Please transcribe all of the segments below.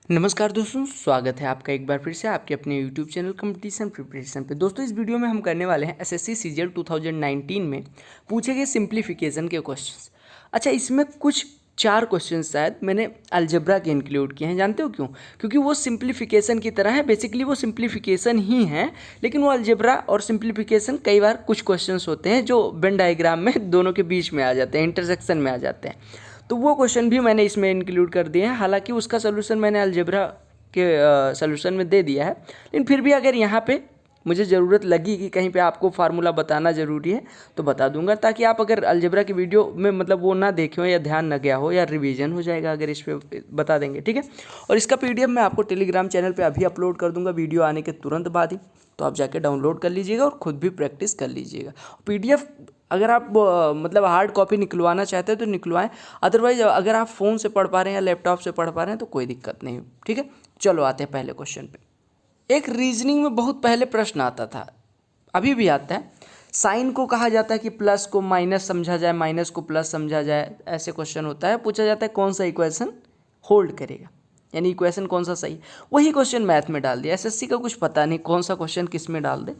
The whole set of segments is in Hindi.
नमस्कार दोस्तों, स्वागत है आपका एक बार फिर से आपके अपने यूट्यूब चैनल कंपटीशन प्रिपरेशन पे। दोस्तों, इस वीडियो में हम करने वाले हैं एसएससी सीजीएल 2019 में पूछे गए सिंप्लीफिकेशन के क्वेश्चंस। अच्छा, इसमें कुछ 4 क्वेश्चन शायद मैंने अलजेब्रा के इंक्लूड किए हैं। जानते हो क्यों? क्योंकि वो सिंप्लीफिकेशन की तरह है। बेसिकली वो सिंप्लीफिकेशन ही है, लेकिन वो अलजेब्रा और सिंप्लीफिकेशन कई बार कुछ क्वेश्चंस होते हैं जो वेन डायग्राम में दोनों के बीच में आ जाते हैं, इंटरसेक्शन में आ जाते हैं। तो वो क्वेश्चन भी मैंने इसमें इंक्लूड कर दिए हैं। हालांकि उसका सोल्यूशन मैंने अलजेब्रा के सोल्यूशन में दे दिया है, लेकिन फिर भी अगर यहाँ पे मुझे ज़रूरत लगी कि कहीं पे आपको फार्मूला बताना ज़रूरी है तो बता दूंगा, ताकि आप अगर अलजेब्रा की वीडियो में मतलब वो ना देखे हो या ध्यान न गया हो या रिवीजन हो जाएगा अगर इस पे बता देंगे। ठीक है। और इसका पीडीएफ मैं आपको टेलीग्राम चैनल पे अभी अपलोड कर दूंगा वीडियो आने के तुरंत बाद ही, तो आप जाके डाउनलोड कर लीजिएगा और ख़ुद भी प्रैक्टिस कर लीजिएगा। पीडीएफ अगर आप मतलब हार्ड कॉपी निकलवाना चाहते हैं तो निकलवाएं, अदरवाइज अगर आप फ़ोन से पढ़ पा रहे हैं या लैपटॉप से पढ़ पा रहे हैं तो कोई दिक्कत नहीं। ठीक है, चलो आते हैं पहले क्वेश्चन पे। एक रीजनिंग में बहुत पहले प्रश्न आता था, अभी भी आता है। साइन को कहा जाता है कि प्लस को माइनस समझा जाए, माइनस को प्लस समझा जाए, ऐसे क्वेश्चन होता है। पूछा जाता है कौन सा इक्वेशन होल्ड करेगा, यानी इक्वेशन कौन सा सही। वही क्वेश्चन मैथ में डाल दिया। एसएससी का कुछ पता नहीं कौन सा क्वेश्चन किस में डाल दे,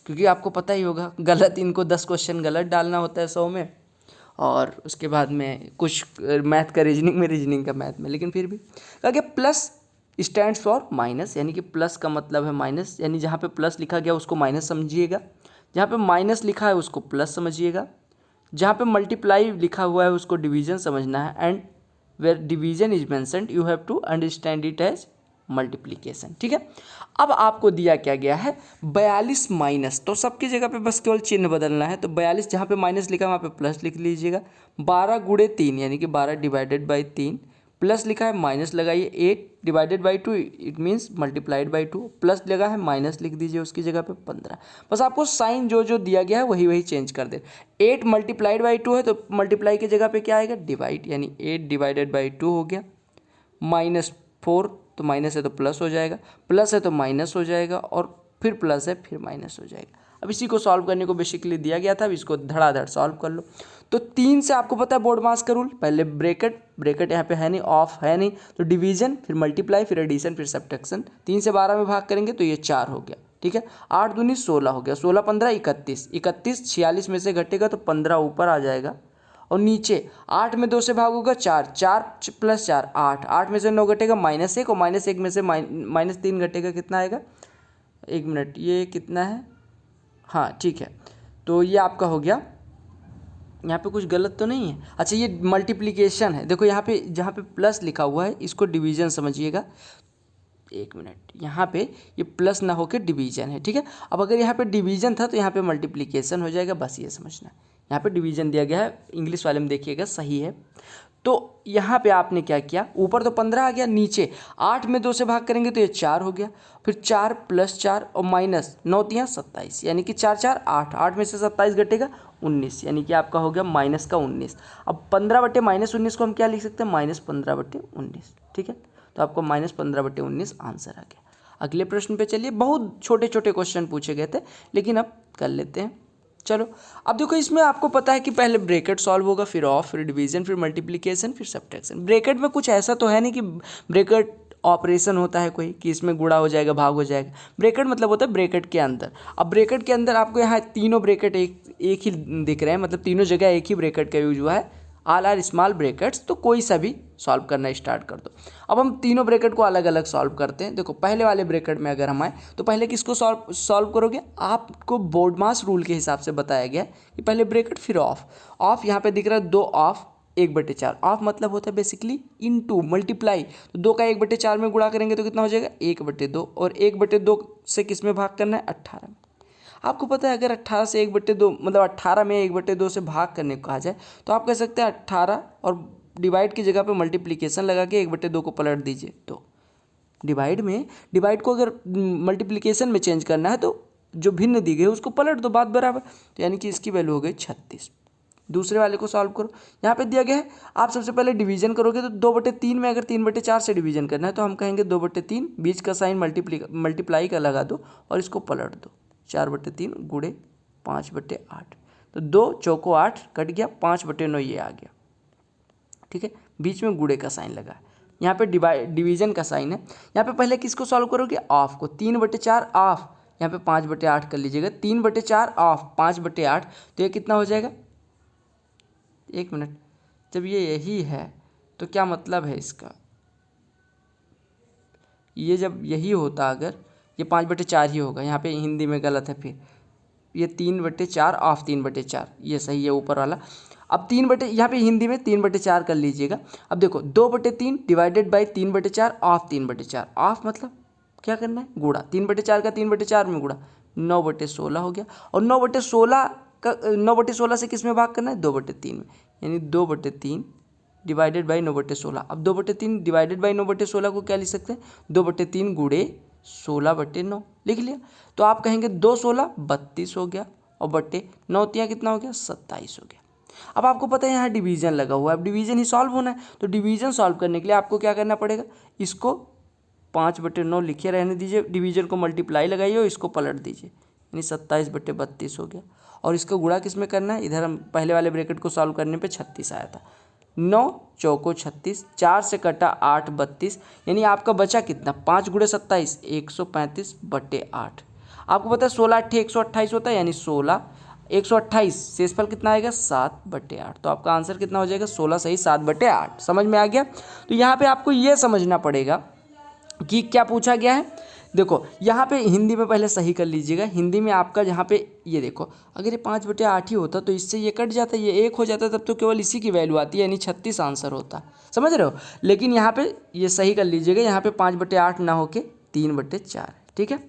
क्योंकि आपको पता ही होगा गलत इनको 10 क्वेश्चन गलत डालना होता है 100 में, और उसके बाद में कुछ मैथ का रीजनिंग का मैथ में। लेकिन फिर भी कहा कि प्लस स्टैंड्स फॉर माइनस, यानी कि प्लस का मतलब है माइनस, यानी जहाँ पे प्लस लिखा गया उसको माइनस समझिएगा, जहाँ पे माइनस लिखा है उसको प्लस समझिएगा, जहाँ पे मल्टीप्लाई लिखा हुआ है उसको डिवीजन समझना है, and where division is mentioned you have to understand it as multiplication. ठीक है। अब आपको दिया क्या गया है 42 माइनस, तो सबकी जगह पे बस केवल चिन्ह बदलना है। तो 42 जहाँ पे माइनस लिखा है वहाँ पे प्लस लिख लीजिएगा। 12 गुणे 3 यानी कि 12 डिवाइडेड बाई 3, प्लस लिखा है माइनस लगाइए। 8 divided by 2 it means multiplied by 2, plus लगा है माइनस लिख दीजिए उसकी जगह पे 15। बस आपको साइन जो जो दिया गया है वही वही चेंज कर दे। 8 मल्टीप्लाइड बाई 2 है तो मल्टीप्लाई की जगह पे क्या आएगा डिवाइड, यानी 8 डिवाइडेड बाई 2 हो गया। -4 तो माइनस है तो प्लस हो जाएगा, प्लस है तो माइनस हो जाएगा, और फिर प्लस है फिर माइनस हो जाएगा। अब इसी को सॉल्व करने को बेसिकली दिया गया था, अब इसको धड़ाधड़ सॉल्व कर लो। तो 3 से आपको पता है बोर्ड मास का रूल, पहले ब्रेकेट यहाँ पे है नहीं, ऑफ है नहीं, तो डिवीजन, फिर मल्टीप्लाई, फिर एडिशन, फिर सब्ट्रैक्शन। 3 से 12 में भाग करेंगे तो ये 4 हो गया। ठीक है। 8 दूनी 16 हो गया, 16 15 31, 31 46 में से घटेगा तो 15 ऊपर आ जाएगा, और नीचे 8 में 2 से भाग होगा 4, 4 प्लस 4 8, 8 में से 9 घटेगा -1, और -1 में से -3 घटेगा, कितना आएगा, 1 मिनट, ये कितना है, हाँ ठीक है। तो ये आपका हो गया। यहाँ पे कुछ गलत तो नहीं है? अच्छा, ये मल्टीप्लिकेशन है। देखो यहाँ पे जहाँ पे प्लस लिखा हुआ है इसको डिवीजन समझिएगा। 1 मिनट, यहाँ पे ये प्लस ना होकर डिवीजन है। ठीक है। अब अगर यहाँ पे डिवीजन था तो यहाँ पे मल्टीप्लिकेशन हो जाएगा, बस ये समझना है। यहाँ पे डिवीजन दिया गया है, इंग्लिश वाले में देखिएगा सही है। तो यहाँ पे आपने क्या किया, ऊपर तो 15 आ गया, नीचे 8 में 2 से भाग करेंगे तो ये 4 हो गया, फिर 4 प्लस 4 और माइनस 9 तियाँ 27, यानी कि 4 4 8, 8 में से 27 घटेगा 19, यानी कि आपका हो गया माइनस का 19। अब 15/-19 को हम क्या लिख सकते हैं, -15/19। ठीक है। तो आपको -15/19 आंसर आ गया। अगले प्रश्न पे चलिए। बहुत छोटे छोटे क्वेश्चन पूछे गए थे, लेकिन अब कर लेते हैं। चलो, अब देखो इसमें आपको पता है कि पहले ब्रैकेट सॉल्व होगा, फिर ऑफ, फिर डिवीजन, फिर मल्टीप्लिकेशन, फिर सब्ट्रैक्शन। ब्रैकेट में कुछ ऐसा तो है नहीं कि ब्रैकेट ऑपरेशन होता है कोई कि इसमें गुणा हो जाएगा भाग हो जाएगा। ब्रैकेट मतलब होता है ब्रैकेट के अंदर। अब ब्रैकेट के अंदर आपको यहाँ तीनों ब्रैकेट एक ही दिख रहे हैं, मतलब तीनों जगह एक ही ब्रैकेट का यूज हुआ है, ऑल आर स्मॉल ब्रैकेट्स। तो कोई सा भी सॉल्व करना स्टार्ट कर दो। अब हम तीनों ब्रैकेट को अलग अलग सॉल्व करते हैं। देखो पहले वाले ब्रैकेट में अगर हम आए तो पहले किसको सॉल्व करोगे, आपको बोर्ड मास रूल के हिसाब से बताया गया है कि पहले ब्रैकेट फिर ऑफ। ऑफ यहाँ पे दिख रहा है 2 ऑफ 1/4। ऑफ मतलब होता है बेसिकली इनटू मल्टीप्लाई, तो 2 का 1/4 में गुणा करेंगे तो कितना हो जाएगा 1/2, और 1/2 से किस में भाग करना है 18 में। आपको पता है अगर 18 से 1/2 मतलब 18 में 1/2 से भाग करने को कहा जाए तो आप कह सकते हैं 18 और डिवाइड की जगह पे मल्टीप्लिकेशन लगा के 1/2 को पलट दीजिए। तो डिवाइड को अगर मल्टीप्लिकेशन में चेंज करना है तो जो भिन्न दी गई उसको पलट दो, बात बराबर। तो यानी कि इसकी वैल्यू हो गई 36। दूसरे वाले को सॉल्व करो। यहाँ पे दिया गया है, आप सबसे पहले डिवीजन करोगे तो 2/3 में अगर 3/4 से डिवीजन करना है तो हम कहेंगे 2/3, बीच का साइन मल्टीप्लाई का लगा दो और इसको पलट दो। 4/3 गुणे 5/8, तो 2 चौको 8 कट गया, 5/9 ये आ गया। ठीक है। बीच में गुणे का साइन लगा है यहाँ पे डिवीजन का साइन है। यहाँ पे पहले किसको सॉल्व करोगे, ऑफ को। 3/4 ऑफ, यहाँ पे 5/8 कर लीजिएगा। 3/4 ऑफ 5/8, तो ये कितना हो जाएगा, 1 मिनट, जब ये यही है तो क्या मतलब है इसका, ये जब यही होता अगर ये 5/4 ही होगा, यहाँ पे हिंदी में गलत है, फिर ये 3/4 ऑफ 3/4, ये सही है ऊपर वाला। अब यहाँ पे हिंदी में 3/4 कर लीजिएगा। अब देखो 2/3 डिवाइडेड बाई 3/4 ऑफ 3/4, ऑफ मतलब क्या करना है, गुणा। 3/4 का 3/4 में गुणा, 9/16 हो गया। और 9/16 से किस में भाग करना है, 2/3 में, यानी 2/3 डिवाइडेड बाई 9/16। अब 2/3 डिवाइडेड बाई 9/16 को क्या लिख सकते हैं, 2/3 गुणे 16/9 लिख लिया। तो आप कहेंगे 2/16 32 हो गया, और बट्टे 9 कितना हो गया, 27 हो गया। अब आपको पता है यहाँ डिवीजन लगा हुआ है, अब डिवीजन ही सॉल्व होना है, तो डिवीजन सॉल्व करने के लिए आपको क्या करना पड़ेगा, इसको 5/9 लिखे रहने दीजिए, डिवीजन को मल्टीप्लाई लगाइए और इसको पलट दीजिए, यानी 27/32 हो गया। और इसका गुणा किस में करना है, इधर हम पहले वाले ब्रैकेट को सॉल्व करने पे 36 आया था। 9 चौको 36, 4 से कटा 8 32, यानी आपका बचा कितना, 5 × 27 135/8। आपको पता है 16 8 128 होता है, यानी 16 128, शेषफल कितना आएगा, 7/8। तो आपका आंसर कितना हो जाएगा, 16 सही 7/8। समझ में आ गया। तो यहाँ पे आपको ये समझना पड़ेगा कि क्या पूछा गया है। देखो यहाँ पे हिंदी में पहले सही कर लीजिएगा। हिंदी में आपका यहाँ पे ये देखो, अगर ये 5/8 ही होता तो इससे ये कट जाता, ये 1 हो जाता, तब तो केवल इसी की वैल्यू आती है, यानी 36 आंसर होता। समझ रहे हो। लेकिन यहाँ पे ये सही कर लीजिएगा, यहाँ पे 5/8 ना होके 3/4। ठीक है,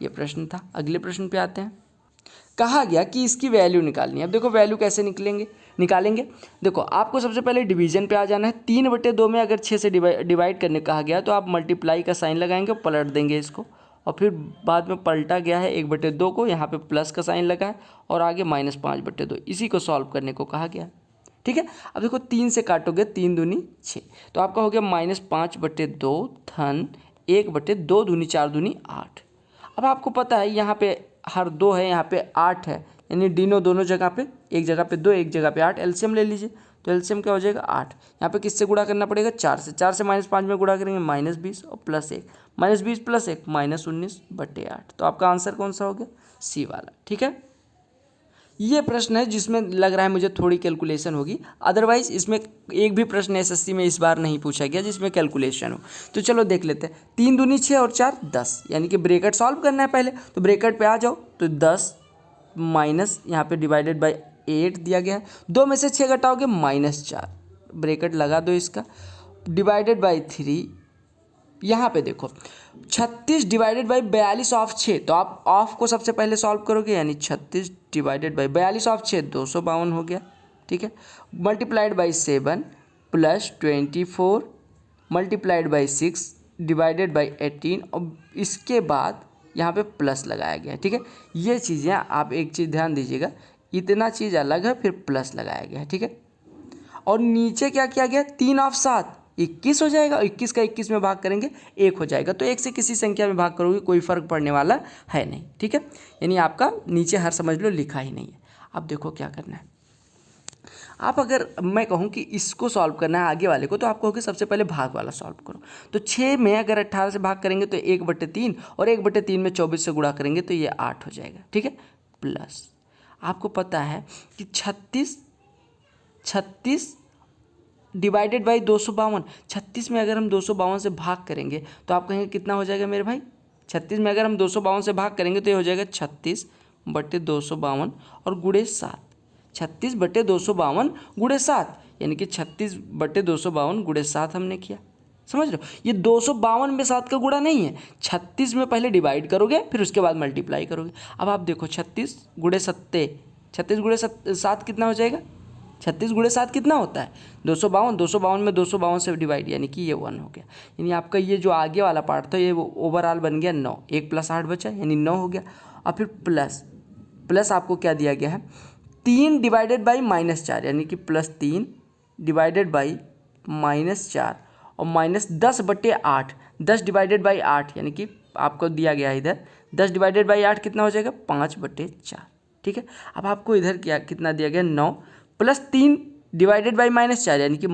ये प्रश्न था। अगले प्रश्न पे आते हैं। कहा गया कि इसकी वैल्यू निकालनी है। अब देखो वैल्यू कैसे निकालेंगे। देखो आपको सबसे पहले डिवीजन पे आ जाना है। 3/2 में अगर 6 से डिवाइड करने कहा गया तो आप मल्टीप्लाई का साइन लगाएंगे और पलट देंगे इसको, और फिर बाद में पलटा गया है 1/2 को, यहाँ पे प्लस का साइन लगा है, और आगे -5/2, इसी को सॉल्व करने को कहा गया। ठीक है। अब देखो 3 से काटोगे, 3 दूनी 6, तो आपका हो गया -5/2 धन 1/2 दूनी 4 दूनी 8। अब आपको पता है यहाँ पे हर 2 है, यहाँ पे 8 है, यानी दोनों जगह पे, एक जगह पे 2 एक जगह पे 8, एलसीएम ले लीजिए। तो एलसीएम क्या हो जाएगा, 8। यहाँ पे किससे गुणा करना पड़ेगा, 4 से। 4 से -5 में गुणा करेंगे, -20 और +1, -20 + 1 -19/8। तो आपका आंसर कौन सा हो गया, सी वाला। ठीक है। ये प्रश्न है जिसमें लग रहा है मुझे थोड़ी कैलकुलेशन होगी, अदरवाइज इसमें एक भी प्रश्न एसएससी में इस बार नहीं पूछा गया जिसमें कैलकुलेशन हो। तो चलो देख लेते हैं। 3 दूनी 6 और 4 10, यानी कि ब्रैकेट सॉल्व करना है पहले। तो ब्रैकेट पे आ जाओ, तो 10 माइनस यहाँ पे डिवाइडेड बाई 8 दिया गया है। 2 में से 6 घटाओगे -4, ब्रैकेट लगा दो इसका, डिवाइडेड बाई 3। यहाँ पे देखो 36 डिवाइडेड बाई 42 ऑफ 6, तो आप ऑफ को सबसे पहले सॉल्व करोगे, यानी 36 डिवाइडेड बाई 42 ऑफ 6 252 हो गया। ठीक है। Multiplied by 7 + 24 multiplied by 6 divided by 18, और इसके बाद यहाँ पे प्लस लगाया गया है। ठीक है। ये चीज़ें आप एक चीज़ ध्यान दीजिएगा, इतना चीज़ अलग है, फिर प्लस लगाया गया है। ठीक है। और नीचे क्या किया गया, 3 ऑफ 7 21 हो जाएगा, 21 का 21 में भाग करेंगे 1 हो जाएगा। तो 1 से किसी संख्या में भाग करोगे कोई फर्क पड़ने वाला है नहीं। ठीक है। यानी आपका नीचे हर समझ लो लिखा ही नहीं है। अब देखो क्या करना है। आप अगर मैं कहूँ कि इसको सॉल्व करना है आगे वाले को, तो आप कहोगे सबसे पहले भाग वाला सॉल्व करो। तो 6 में अगर 18 से भाग करेंगे तो 1/3, और 1/3 में 24 से गुणा करेंगे तो ये 8 हो जाएगा। ठीक है। प्लस आपको पता है कि 36 डिवाइडेड बाई 252, 36 में अगर हम 252 से भाग करेंगे तो आप कहेंगे कितना हो जाएगा मेरे भाई, 36 में अगर हम 252 से भाग करेंगे तो ये हो जाएगा 36/252 और गुणे 7। 36/252 गुणे 7, यानी कि 36/252 गुणे 7 हमने किया। समझ रहे हो। ये 252 में 7 का गुणा नहीं है, 36 में पहले डिवाइड करोगे फिर उसके बाद मल्टीप्लाई करोगे। अब आप देखो 36 गुणे 7 कितना हो जाएगा, 36 गुणे 7 कितना होता है, 252। 252 में 252 से डिवाइड, यानी कि ये 1 हो गया। यानी आपका ये जो आगे वाला पार्ट था ये ओवरऑल बन गया 9, 1 + 8 बचा, यानी 9 हो गया। और फिर प्लस आपको क्या दिया गया है, 3 डिवाइडेड बाई -4, यानी कि +3 डिवाइडेड बाई -4 और -10/8, 10 डिवाइडेड बाई 8, यानी कि आपको दिया गया है इधर 10 डिवाइडेड बाई 8 कितना हो जाएगा, 5/4। ठीक है। अब आपको इधर क्या कितना दिया गया, 9 + 3 डिवाइडेड बाई -4, यानी कि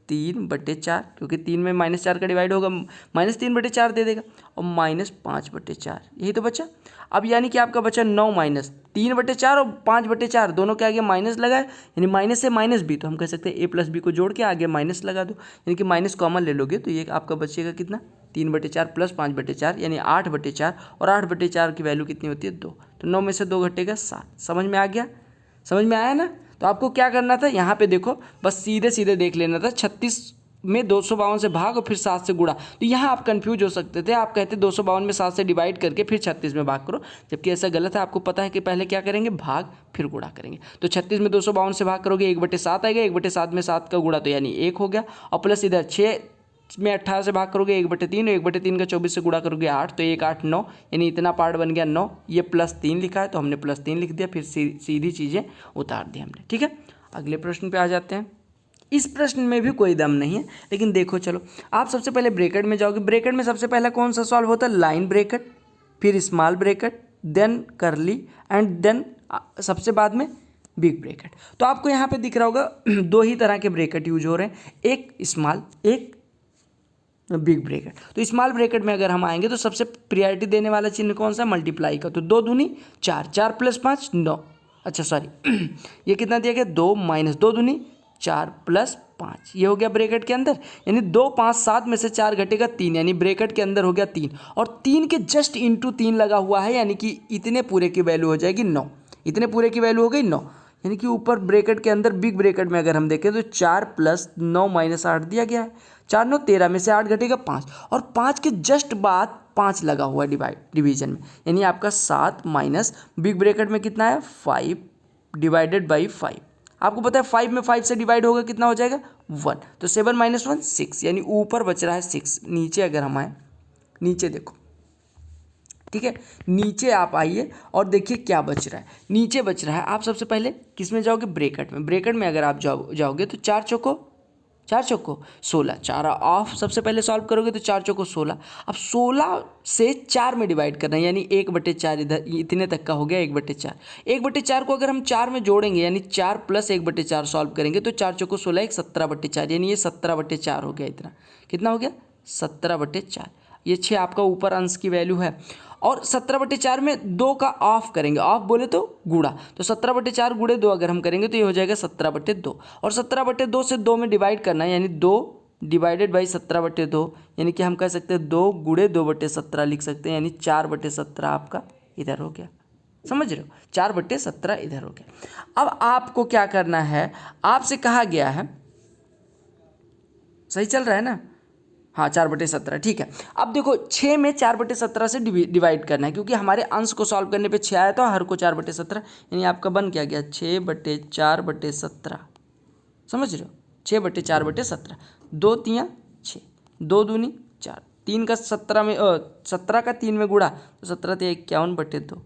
3/4, क्योंकि 3 में -4 का डिवाइड होगा, -3/4 दे देगा, और -5/4, यही तो बचा। अब यानी कि आपका बचा 9 माइनस 3/4 और 5/4, दोनों के आगे माइनस लगा है, यानी माइनस से माइनस बी, तो हम कह सकते हैं ए प्लस बी को जोड़ के आगे माइनस लगा दो, यानी कि माइनस कॉमन ले लोगे तो ये आपका बचेगा कितना, 3/4 प्लस 5/4 यानी 8/4, और 8/4 की वैल्यू कितनी होती है 2, तो 9 में से 2 घटेगा 7। समझ में आ गया, समझ में आया ना। तो आपको क्या करना था, यहाँ पे देखो बस सीधे सीधे देख लेना था, 36 में 252 से भाग और फिर 7 से गुणा। तो यहाँ आप कंफ्यूज हो सकते थे, आप कहते 252 में 7 से डिवाइड करके फिर 36 में भाग करो, जबकि ऐसा गलत है। आपको पता है कि पहले क्या करेंगे, भाग फिर गुणा करेंगे। तो 36 में 252 से भाग करोगे 1/7 आएगा, 1/7 में 7 का गुणा तो यानी 1 हो गया, और प्लस इधर 6 में 18 से भाग करोगे 1/3, 1/3 का 24 से गुणा करोगे 8, तो 1 8 9, यानी इतना पार्ट बन गया 9। ये +3 लिखा है तो हमने +3 लिख दिया, फिर सीधी चीज़ें उतार दी हमने। ठीक है, अगले प्रश्न पे आ जाते हैं। इस प्रश्न में भी कोई दम नहीं है, लेकिन देखो चलो, आप सबसे पहले ब्रैकेट में जाओगे। ब्रैकेट में सबसे पहला कौन सा सॉल्व होता है, लाइन ब्रैकेट, फिर स्मॉल ब्रैकेट, देन करली, एंड देन सबसे बाद में बिग ब्रैकेट। तो आपको यहाँ पे दिख रहा होगा दो ही तरह के ब्रैकेट यूज हो रहे हैं, एक स्मॉल, एक बिग ब्रैकेट। तो स्मॉल ब्रैकेट में अगर हम आएंगे तो सबसे प्रायोरिटी देने वाला चिन्ह कौन सा, मल्टीप्लाई का। तो 2 दूनी 4, 4 + 5 9, अच्छा सॉरी ये कितना दिया गया 2 माइनस 2 दूनी 4 + 5, ये हो गया ब्रैकेट के अंदर, यानी 2 5 7 में से 4 घटेगा 3, यानी ब्रैकेट के अंदर हो गया 3, और 3 के जस्ट इंटू 3 लगा हुआ है, यानी कि इतने पूरे की वैल्यू हो जाएगी 9, इतने पूरे की वैल्यू हो गई 9, यानी कि ऊपर ब्रैकेट के अंदर बिग ब्रैकेट में अगर हम देखें तो 4 + 9 - 8 दिया गया है, 4 9 13 में से 8 घटेगा 5, और 5 के जस्ट बाद 5 लगा हुआ है डिवीजन में, यानी आपका 7 माइनस बिग ब्रैकेट में कितना है 5 डिवाइडेड बाई 5। आपको पता है 5 में 5 से डिवाइड होगा कितना हो जाएगा 1, तो 7 - 1 6, यानी ऊपर बच रहा है 6। नीचे अगर हम आए, नीचे देखो, ठीक है, नीचे आप आइए और देखिए क्या बच रहा है। नीचे बच रहा है, आप सबसे पहले किस में जाओगे, ब्रैकेट में। ब्रैकेट में अगर आप जाओगे तो 4 चौको 16, 4 ऑफ सबसे पहले सॉल्व करोगे तो 4 चौको 16। अब 16 से 4 में डिवाइड करना है, यानी 1/4 इधर इतने तक का हो गया 1/4। 1/4 को अगर हम 4 में जोड़ेंगे, यानी 4 + 1/4 सॉल्व करेंगे तो 4 चौको 16, 1 17/4, यानी ये 17/4 हो गया। इतना कितना हो गया 17/4। ये 6 आपका ऊपर अंश की वैल्यू है, और 17/4 में 2 का ऑफ करेंगे, ऑफ बोले तो गुणा, तो 17/4 गुणे 2 अगर हम करेंगे तो ये हो जाएगा 17/2, और 17/2 से 2 में डिवाइड करना है, यानी 2 डिवाइडेड बाई 17/2, यानी कि हम कह सकते हैं 2 गुणे 2/17 लिख सकते हैं, यानी 4/17 आपका इधर हो गया। समझ रहे हो, 4/17 इधर हो गया। अब आपको क्या करना है, आपसे कहा गया है, सही चल रहा है ना, हाँ 4/17 ठीक है। अब देखो 6 में 4/17 से डिवाइड करना है, क्योंकि हमारे अंश को सॉल्व करने पे 6 आया था, हर को 4/17, यानी आपका बन क्या गया 6/4/17। समझ रहे हो, 6/4/17, 2 3 6, 2 दूनी 4, 3 का 17 में 17 का 3 में गुणा तो 17 × 51/2।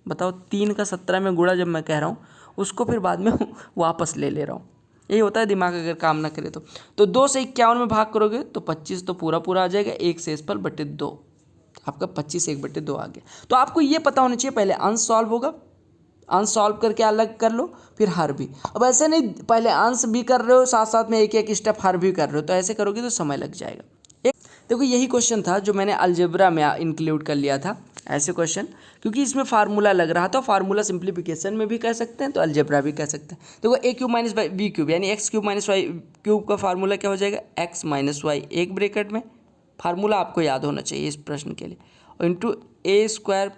बताओ 3 का 17 में गुणा जब मैं कह रहा हूँ उसको फिर बाद में वापस ले रहा हूँ, यही होता है दिमाग अगर काम ना करे तो 2 से 51 में भाग करोगे तो 25 तो पूरा पूरा आ जाएगा, 1 से 1/2, आपका 25 1/2 आ गया। तो आपको ये पता होना चाहिए, पहले अंश सॉल्व होगा, अंश सॉल्व करके अलग कर लो, फिर हर भी। अब ऐसे नहीं पहले अंश भी कर रहे हो साथ साथ में एक एक स्टेप हर भी कर रहे हो, तो ऐसे करोगे तो समय लग जाएगा। एक देखो यही क्वेश्चन था जो मैंने अलजेब्रा में इंक्लूड कर लिया था, ऐसे क्वेश्चन, क्योंकि इसमें फार्मूला लग रहा था। फार्मूला सिंप्लीफिकेशन में भी कह सकते हैं तो अलजेब्रा भी कह सकते हैं। देखो a³ - b³ यानी x³ - y³ का फार्मूला क्या हो जाएगा, x - y एक ब्रैकेट में, फार्मूला आपको याद होना चाहिए इस प्रश्न के लिए, और इंटू a²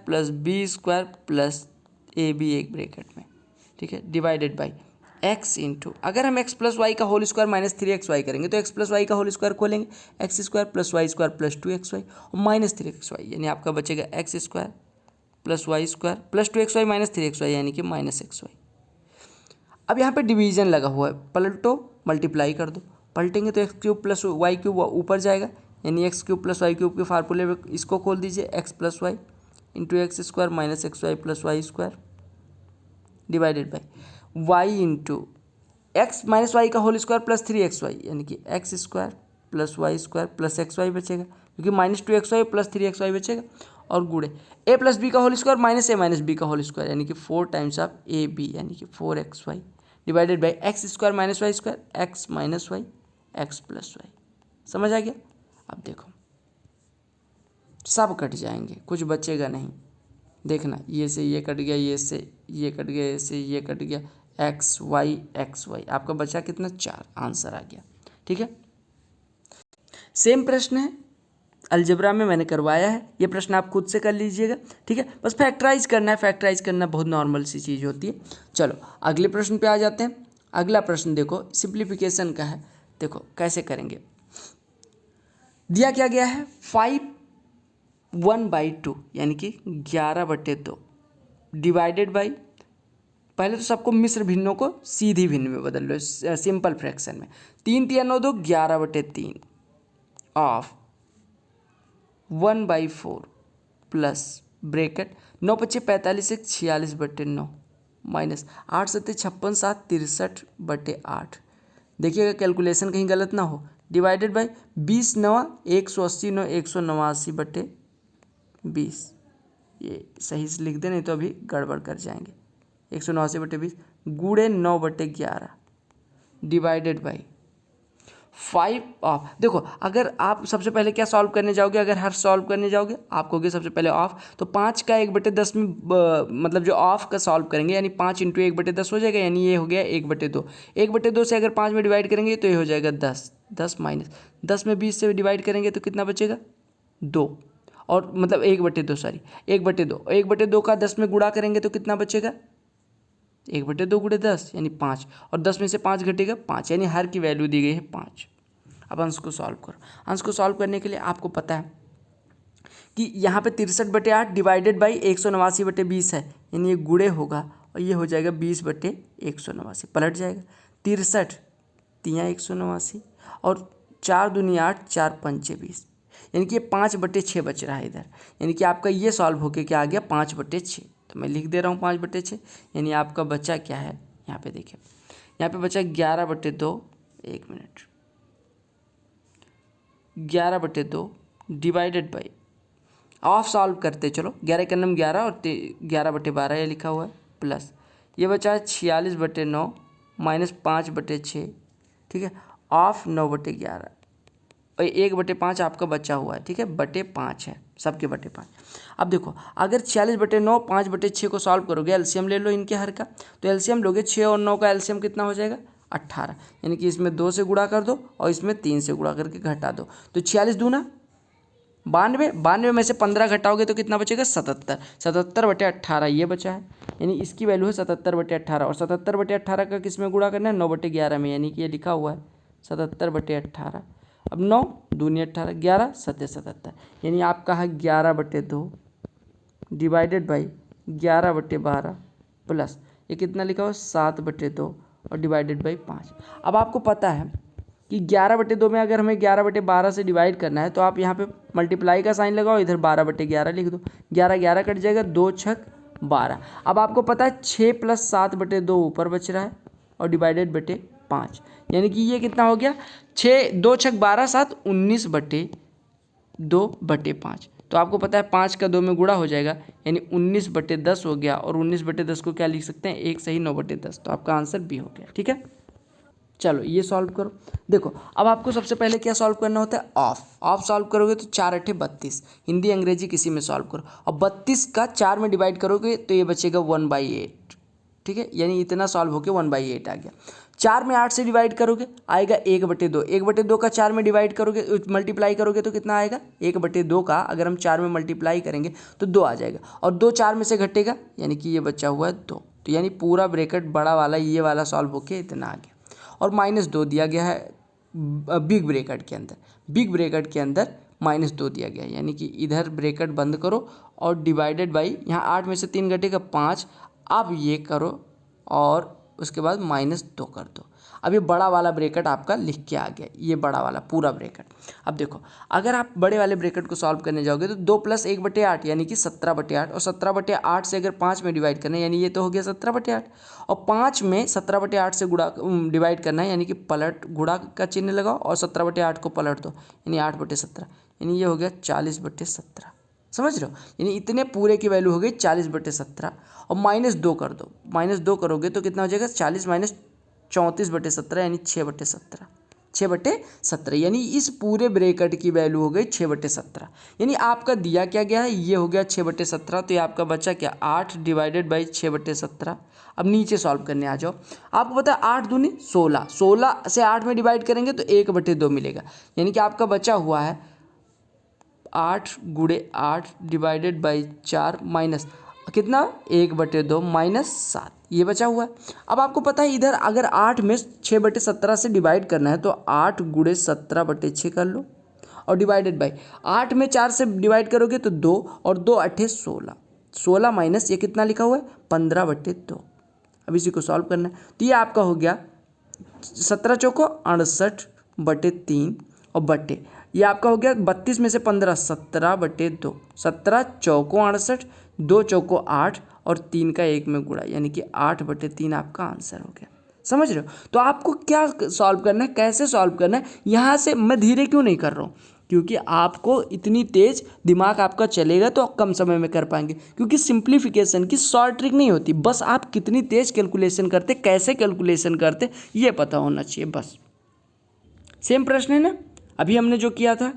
+ b² + ab एक ब्रैकेट में, ठीक है, डिवाइडेड बाई x इंटू, अगर हम x + y का होल स्क्वायर -3xy करेंगे तो x + y का होल स्क्वायर खोलेंगे, x² + y² + 2xy और -3xy, यानी आपका बचेगा x² + y² + 2xy - 3xy, यानी कि -xy। अब यहाँ पे डिवीजन लगा हुआ है, पलटो मल्टीप्लाई कर दो, पलटेंगे तो x³ + y³ ऊपर जाएगा, यानी x³ + y³ के फार्मूले में इसको खोल दीजिए, x + y into x² - xy + y² divided by y into x - y का होल स्क्वायर + 3xy, यानी कि x² + y² + xy बचेगा, क्योंकि -2xy + 3xy बचेगा, और गुणे a + b का होल स्क्वायर -a - b का होल स्क्वायर, यानी कि 4 टाइम्स ऑफ ab, यानी कि 4xy divided by x² - y² x - y x plus y. समझ आ गया? अब देखो सब कट जाएंगे, कुछ बचेगा नहीं। देखना ये से ये कट गया, ये से ये कट गया, ये से ये कट गया, एक्स वाई आपका बचा कितना 4, आंसर आ गया। ठीक है, सेम प्रश्न है अलजेब्रा में मैंने करवाया है, ये प्रश्न आप खुद से कर लीजिएगा। ठीक है, बस फैक्टराइज करना है, फैक्टराइज करना बहुत नॉर्मल सी चीज़ होती है। चलो अगले प्रश्न पे आ जाते हैं। अगला प्रश्न देखो सिंप्लीफिकेशन का है। देखो कैसे करेंगे, दिया क्या गया है 5/1/2 यानी कि 11/2 डिवाइडेड बाई, पहले तो सबको मिश्र भिन्नों को सीधी भिन्न में बदल लो, सिंपल फ्रैक्शन में। 3 3 9 2 11/3 ऑफ 1/4 प्लस ब्रैकेट 9 5 45 1 46/9 माइनस 8 7 56 7 63/8। देखिएगा कैलकुलेशन कहीं गलत ना हो। Divided by 20 9 180 9 189/20। ये सही से लिख दे, नहीं तो अभी गड़बड़ कर जाएंगे। 189/20 गुणे 9/11 डिवाइडेड बाई 5 ऑफ। देखो अगर आप सबसे पहले क्या सॉल्व करने जाओगे, अगर हर सॉल्व करने जाओगे आप कहोगे सबसे पहले ऑफ, तो 5 का 1/10 में मतलब जो ऑफ का सॉल्व करेंगे यानी 5 × 1/10 हो जाएगा, यानी ये हो गया 1/2। 1/2 से अगर 5 में डिवाइड करेंगे तो ये हो जाएगा 10। 10 माइनस 10 में 20 से डिवाइड करेंगे तो कितना बचेगा 2, और मतलब 1/2 सॉरी 1/2। 1/2 का 10 में गुणा करेंगे तो कितना बचेगा 1/2 गुणे 10 यानी 5, और 10 में से 5 घटेगा 5, यानी हर की वैल्यू दी गई है 5। अब अंश को सॉल्व करो। अंश को सॉल्व करने के लिए आपको पता है कि यहाँ पे 63/8 डिवाइडेड बाई 189/20 है, यानी ये गुणे होगा और ये हो जाएगा 20/189, पलट जाएगा 63 3 189 और 4 दूनी 8 4 5 20, यानी कि ये 5/6 बच रहा है इधर। यानी कि आपका ये सॉल्व होके क्या आ गया 5/6। तो मैं लिख दे रहा हूँ 5/6, यानी आपका बचा क्या है, यहाँ पे देखिए यहाँ पे बचा 11/2। 1 minute, 11/2 divided by, of solve करते चलो, 11 का नम 11 और 11/12 ये लिखा हुआ है, प्लस ये बचा है 46/9 माइनस 5/6। ठीक है, ऑफ 9/11 और 1/5 आपका बचा हुआ है। ठीक है, /5 है, सबके /5। अब देखो अगर 46/9 5/6 को सॉल्व करोगे, एलसीएम ले लो इनके हर का, तो एलसीएम लोगे 6 और 9 का एलसीएम कितना हो जाएगा 18, यानी कि इसमें 2 से गुणा कर दो और इसमें 3 से गुणा करके घटा दो, तो 46 दूना 92, 92 में से 15 घटाओगे तो कितना बचेगा 77। 77/18 ये बचा है, यानी इसकी वैल्यू है 77/18, और 77/18 का किस में गुणा करना है 9/11 में, यानी कि ये लिखा हुआ है 77/18। अब 9 दूनी 18 11 7 77, यानी आपका है 11/2 डिवाइडेड बाई 11/12 प्लस ये कितना लिखा हुआ 7/2 और डिवाइडेड बाई 5। अब आपको पता है कि 11/2 में अगर हमें 11/12 से डिवाइड करना है तो आप यहाँ पे मल्टीप्लाई का साइन लगाओ, इधर 12/11 लिख दो, 11 11 कट जाएगा, 2 6 12। अब आपको पता है 6 + 7/2 ऊपर बच रहा है और डिवाइडेड बटे 5, यानी कि ये कितना हो गया 6 2 6 12 7 19/2/5। तो आपको पता है 5 का 2 में गुणा हो जाएगा, यानी 19/10 हो गया, और 19/10 को क्या लिख सकते हैं 1 सही 9/10, तो आपका आंसर बी हो गया। ठीक है, चलो ये सॉल्व करो। देखो अब आपको सबसे पहले क्या सॉल्व करना होता है ऑफ सॉल्व करोगे तो 4 8 32, हिंदी अंग्रेजी किसी में सॉल्व करो, और 32 का 4 में डिवाइड करोगे तो ये बचेगा 1/8। ठीक है, यानी इतना सॉल्व होके 1/8 आ गया। 4 में 8 से डिवाइड करोगे आएगा 1/2, 1/2 का 4 में डिवाइड करोगे मल्टीप्लाई करोगे तो कितना आएगा 1/2 का अगर हम 4 में मल्टीप्लाई करेंगे तो 2 आ जाएगा, और 2 4 में से घटेगा, यानी कि ये बचा हुआ है 2, तो यानी पूरा ब्रैकेट बड़ा वाला ये वाला सॉल्व होके इतना आ गया। और -2 दिया गया है बिग ब्रैकेट के अंदर, बिग ब्रैकेट के अंदर -2 दिया गया है, यानी कि इधर ब्रैकेट बंद करो और डिवाइडेड बाई, यहाँ 8 में से 3 घटेगा 5, अब ये करो और उसके बाद -2 कर दो। अब ये बड़ा वाला ब्रैकेट आपका लिख के आ गया, ये बड़ा वाला पूरा ब्रैकेट। अब देखो अगर आप बड़े वाले ब्रैकेट को सॉल्व करने जाओगे तो 2 + 1/8 यानी कि 17/8, और 17/8 से अगर 5 में डिवाइड करना है यानी ये तो हो गया 17/8, और 5 में 17/8 से गुणा डिवाइड करना है, यानी कि पलट गुणा का चिन्ह लगाओ और 17/8 को पलट दो, यानी 8/17, यानी ये हो गया 40/17। समझ रहे हो, यानी इतने पूरे की वैल्यू हो गई 40/17, और -2 कर दो, -2 करोगे तो कितना हो जाएगा 40 - 34/17 यानी 6/17। 6/17, यानी इस पूरे ब्रैकेट की वैल्यू हो गई 6/17। यानी आपका दिया क्या गया है, ये हो गया 6/17, तो ये आपका बचा क्या 8 डिवाइडेड बाई 6/17। अब नीचे सॉल्व करने आ जाओ। आपको पता है 8 दूनी 16, 16 से 8 में डिवाइड करेंगे तो 1/2 मिलेगा, यानी कि आपका बचा हुआ है 8 गुणे 8 डिवाइडेड बाई 4 माइनस कितना 1/2 माइनस 7, ये बचा हुआ है। अब आपको पता है इधर अगर 8 में 6/17 से डिवाइड करना है तो 8 गुणे 17/6 कर लो और डिवाइडेड बाई 8 में 4 से डिवाइड करोगे तो 2 और 2 8 16, 16 माइनस ये कितना लिखा हुआ है 15/2। अब इसी को सॉल्व करना है तो ये आपका हो गया 17 चौको 68/3 और बट्टे ये आपका हो गया 32 में से 15 17/2, 17 चौको 68, 2 चौको 8 और 3 का 1 में गुणा, यानी कि 8/3 आपका आंसर हो गया। समझ रहे हो? तो आपको क्या सॉल्व करना है, कैसे सॉल्व करना है, यहाँ से मैं धीरे क्यों नहीं कर रहा हूँ, क्योंकि आपको इतनी तेज दिमाग आपका चलेगा तो कम समय में कर पाएंगे, क्योंकि सिंप्लीफिकेशन की शॉर्ट ट्रिक नहीं होती, बस आप कितनी तेज कैलकुलेशन करते, कैसे कैलकुलेशन करते ये पता होना चाहिए बस। सेम प्रश्न है ना अभी हमने जो किया था,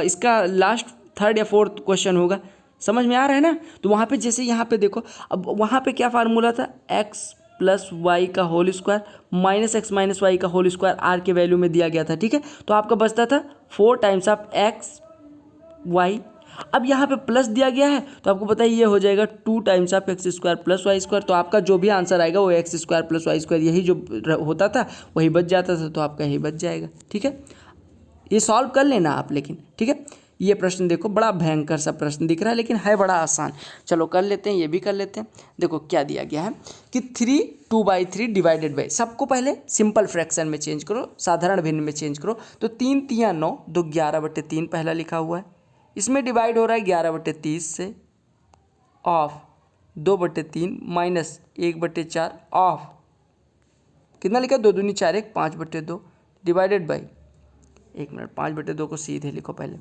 इसका लास्ट 3rd या 4th क्वेश्चन होगा, समझ में आ रहा है ना। तो वहाँ पे जैसे यहाँ पे देखो, अब वहाँ पे क्या फार्मूला था, x प्लस वाई का whole square minus X minus Y का होल स्क्वायर आर के वैल्यू में दिया गया था, ठीक है। तो आपका बचता था 4 टाइम्स ऑफ एक्स वाई। अब यहाँ पे प्लस दिया गया है तो आपको पता है ये हो जाएगा 2 times of X square plus Y square. तो आपका जो भी आंसर आएगा वो X square plus Y square यही जो होता था वही बच जाता था, तो आपका यही बच जाएगा, ठीक है। ये सॉल्व कर लेना आप, लेकिन ठीक है। ये प्रश्न देखो बड़ा भयंकर सा प्रश्न दिख रहा है लेकिन है बड़ा आसान, चलो कर लेते हैं, ये भी कर लेते हैं। देखो क्या दिया गया है कि 3 2/3 डिवाइडेड बाई, सबको पहले सिंपल फ्रैक्शन में चेंज करो, साधारण भिन्न में चेंज करो। तो 3 तियाँ 9, 2 11/3 पहला लिखा हुआ है, इसमें डिवाइड हो रहा है 11/30 से, ऑफ 2/3 माइनस 1/4 ऑफ कितना लिखा 2 दूनी 4 1 5/2 डिवाइडेड बाई, 1 मिनट 5/2 को सीधे लिखो पहले,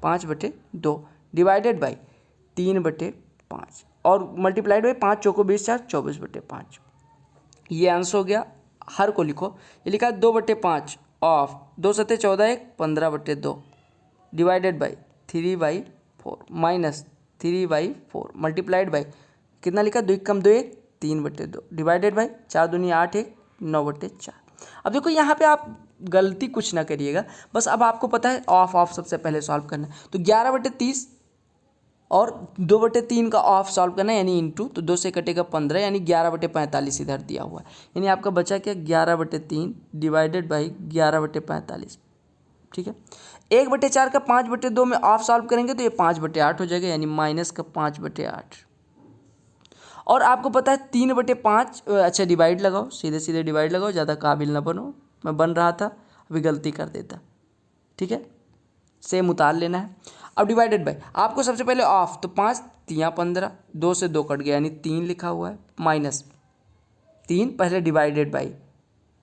5/2 डिवाइडेड बाई 3/5 और मल्टीप्लाइड बाई 5 चौको 20 4 24/5। ये आंसर हो गया। हर को लिखो, ये लिखा 2/5 of 2 7 14 1 15/2 divided by 3/4 minus 3/4 multiplied by कितना लिखा 2 कम 2 1 3/2 डिवाइडेड बाई 4 दूनी 8 1 9/4। अब देखो यहाँ पे आप गलती कुछ ना करिएगा, बस अब आपको पता है ऑफ सबसे पहले सॉल्व करना है। तो 11/30 और 2/3 का ऑफ सॉल्व करना है, यानी इंटू, तो 2 से कटेगा 15, यानी 11/45 इधर दिया हुआ है। यानी आपका बचा क्या 11/3 डिवाइडेड बाई 11/45, ठीक है। 1/4 का 5/2 में ऑफ सॉल्व करेंगे तो ये 5/8 हो जाएगा, यानी माइनस का 5/8। और आपको पता है 3/5, अच्छा डिवाइड लगाओ, सीधे सीधे डिवाइड लगाओ, ज़्यादा काबिल ना बनो, मैं बन रहा था अभी गलती कर देता, ठीक है। सेम उतार लेना है। अब डिवाइडेड बाई, आपको सबसे पहले ऑफ, तो 5 तियाँ 15, 2 से 2 कट गया यानी 3 लिखा हुआ है, माइनस 3 पहले डिवाइडेड बाई